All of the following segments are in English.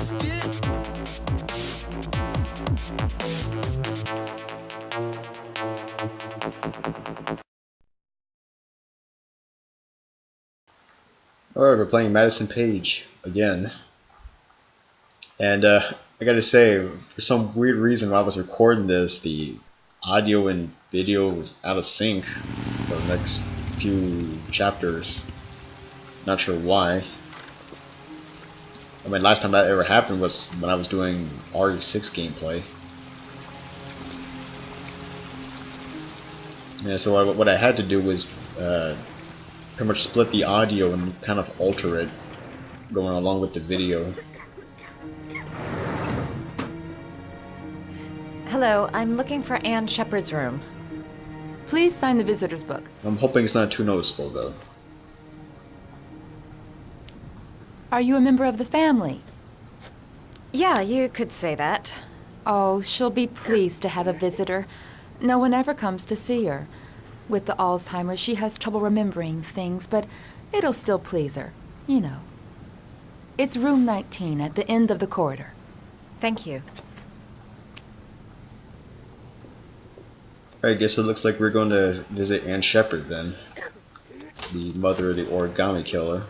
Alright, we're playing Madison Page again. And I gotta say, for some weird reason while I was recording this, the audio and video was out of sync for the next few chapters. Not sure why. I mean, last time that ever happened was when I was doing RE6 gameplay. Yeah, so what I had to do was pretty much split the audio and kind of alter it going along with the video. Hello, I'm looking for Anne Shepard's room. Please sign the visitor's book. I'm hoping it's not too noticeable though. Are you a member of the family? Yeah, you could say that. Oh, she'll be pleased to have a visitor. No one ever comes to see her. With the Alzheimer's, she has trouble remembering things, but it'll still please her, you know. It's room 19 at the end of the corridor. Thank you. I guess it looks like we're going to visit Anne Shepard then, the mother of the Origami Killer.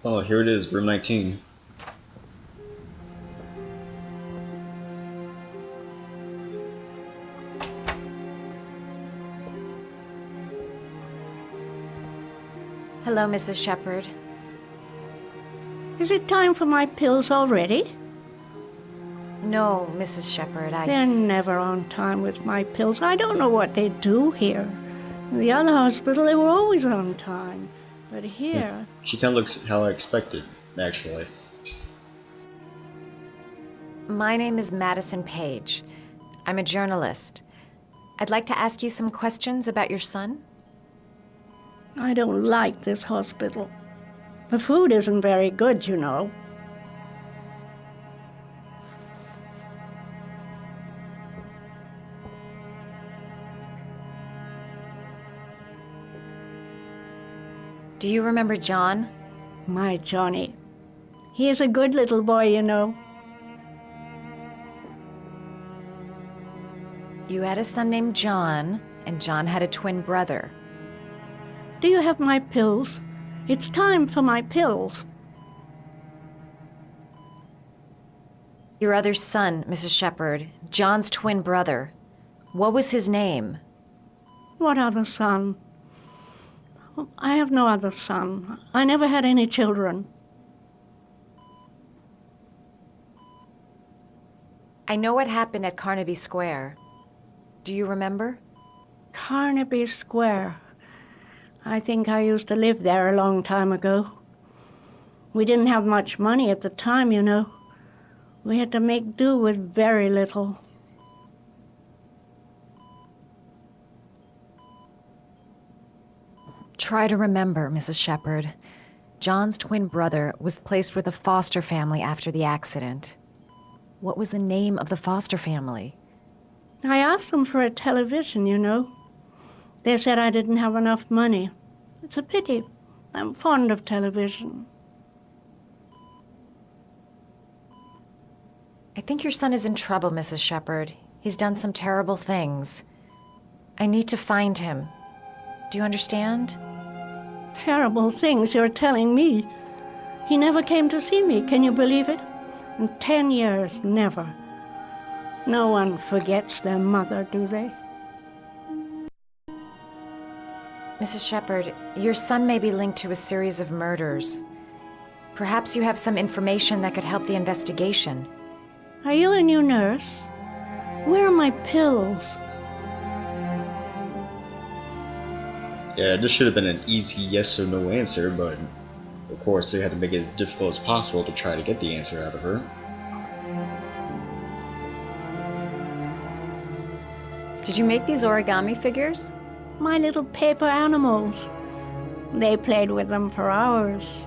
Oh, here it is, room 19. Hello, Mrs. Shepard. Is it time for my pills already? No, Mrs. Shepard, They're never on time with my pills. I don't know what they do here. In the other hospital, they were always on time. But here... She kind of looks how I expected, actually. My name is Madison Page. I'm a journalist. I'd like to ask you some questions about your son. I don't like this hospital. The food isn't very good, you know. Do you remember John? My Johnny. He is a good little boy, you know. You had a son named John, and John had a twin brother. Do you have my pills? It's time for my pills. Your other son, Mrs. Shepard, John's twin brother. What was his name? What other son? I have no other son. I never had any children. I know what happened at Carnaby Square. Do you remember? Carnaby Square. I think I used to live there a long time ago. We didn't have much money at the time, you know. We had to make do with very little. Try to remember, Mrs. Shepard. John's twin brother was placed with a foster family after the accident. What was the name of the foster family? I asked them for a television, you know. They said I didn't have enough money. It's a pity. I'm fond of television. I think your son is in trouble, Mrs. Shepard. He's done some terrible things. I need to find him. Do you understand? Terrible things you're telling me. He never came to see me, can you believe it? In 10 years, never. No one forgets their mother, do they? Mrs. Shepard, your son may be linked to a series of murders. Perhaps you have some information that could help the investigation. Are you a new nurse? Where are my pills? Yeah, this should have been an easy yes or no answer, but of course they had to make it as difficult as possible to try to get the answer out of her. Did you make these origami figures? My little paper animals. They played with them for hours.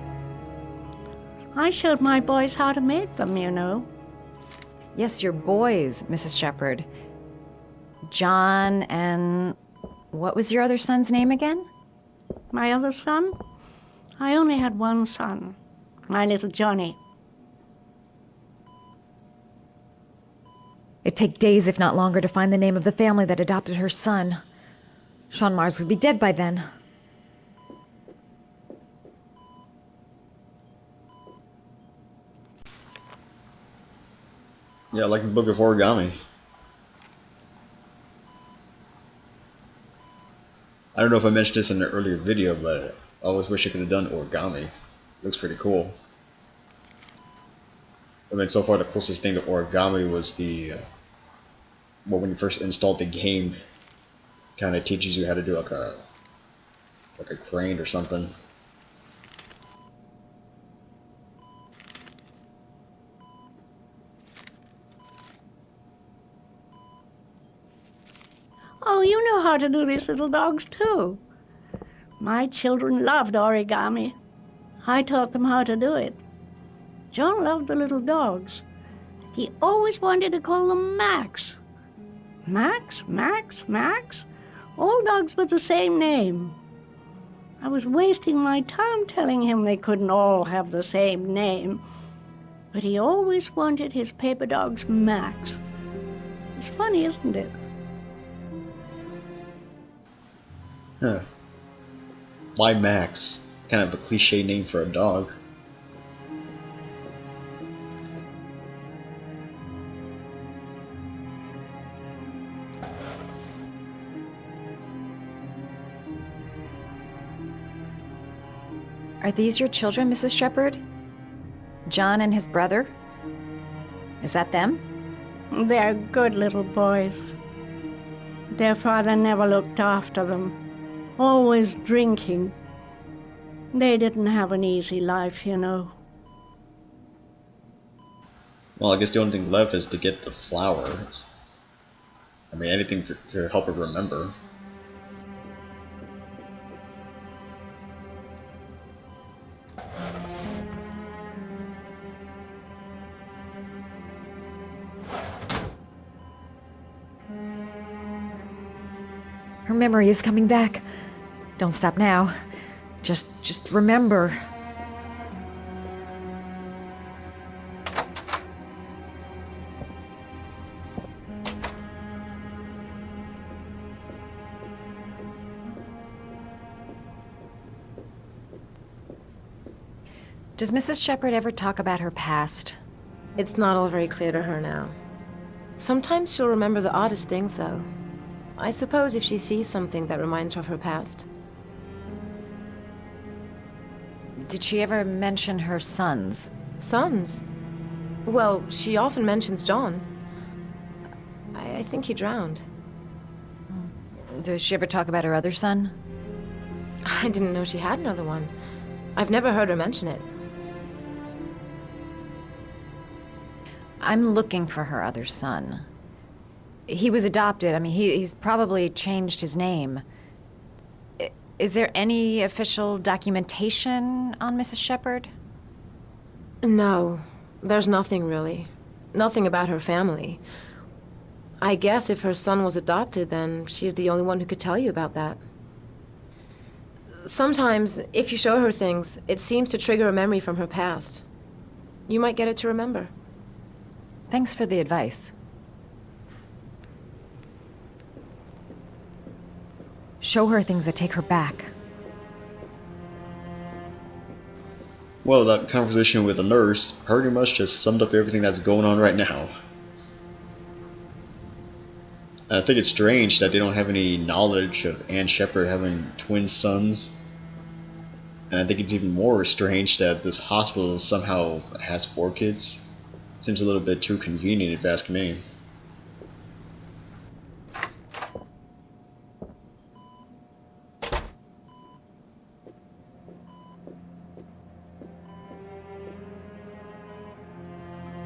I showed my boys how to make them, you know. Yes, your boys, Mrs. Shepherd. John and... what was your other son's name again? My other son? I only had one son, my little Johnny. It'd take days, if not longer, to find the name of the family that adopted her son. Sean Mars would be dead by then. Yeah, like the Book of Origami. I don't know if I mentioned this in an earlier video, but I always wish I could have done origami. Looks pretty cool. I mean, so far the closest thing to origami was the, well, when you first installed the game, kind of teaches you how to do like a crane or something. Oh, you know how to do these little dogs, too. My children loved origami. I taught them how to do it. John loved the little dogs. He always wanted to call them Max. Max, Max, Max. All dogs with the same name. I was wasting my time telling him they couldn't all have the same name. But he always wanted his paper dogs Max. It's funny, isn't it? Huh. Why Max? Kind of a cliche name for a dog. Are these your children, Mrs. Shepherd? John and his brother? Is that them? They're good little boys. Their father never looked after them, always drinking. They didn't have an easy life, you know. Well, I guess the only thing left is to get the flowers. I mean, anything to help her remember. Her memory is coming back. Don't stop now. Just remember. Does Mrs. Shepherd ever talk about her past? It's not all very clear to her now. Sometimes she'll remember the oddest things, though. I suppose if she sees something that reminds her of her past. Did she ever mention her sons? Sons? Well, she often mentions John. I think he drowned. Does she ever talk about her other son? I didn't know she had another one. I've never heard her mention it. I'm looking for her other son. He was adopted. I mean, he's probably changed his name. Is there any official documentation on Mrs. Shepherd? No, there's nothing really. Nothing about her family. I guess if her son was adopted, then she's the only one who could tell you about that. Sometimes, if you show her things, it seems to trigger a memory from her past. You might get it to remember. Thanks for the advice. Show her things that take her back. Well, that conversation with the nurse pretty much just summed up everything that's going on right now. I think it's strange that they don't have any knowledge of Ann Shepherd having twin sons. And I think it's even more strange that this hospital somehow has 4 kids. Seems a little bit too convenient if you ask me.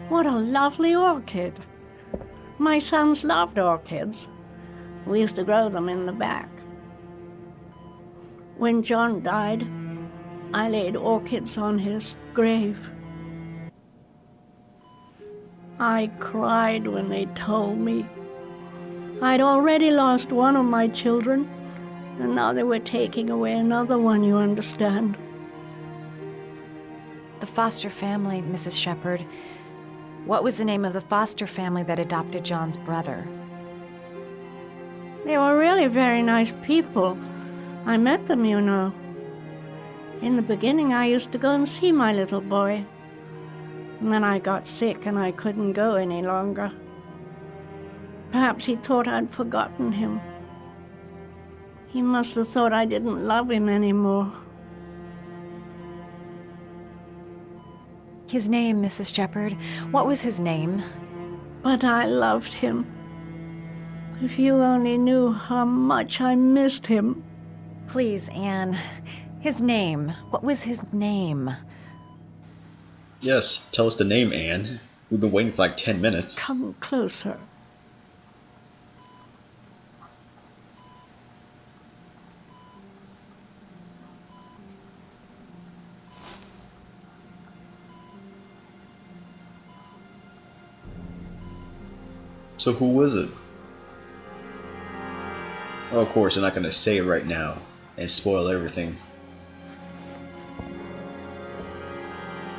What a lovely orchid. My sons loved orchids. We used to grow them in the back. When John died, I laid orchids on his grave. I cried when they told me. I'd already lost one of my children, and now they were taking away another one, you understand. The foster family, Mrs. Shepherd. What was the name of the foster family that adopted John's brother? They were really very nice people. I met them, you know. In the beginning, I used to go and see my little boy. And then I got sick and I couldn't go any longer. Perhaps he thought I'd forgotten him. He must have thought I didn't love him anymore. His name, Mrs. Shepherd. What was his name? But I loved him. If you only knew how much I missed him. Please, Anne. His name. What was his name? Yes, tell us the name, Anne. We've been waiting for like 10 minutes. Come closer. So who was it? Oh, of course, we're not going to say it right now and spoil everything.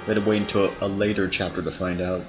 Better wait until a later chapter to find out.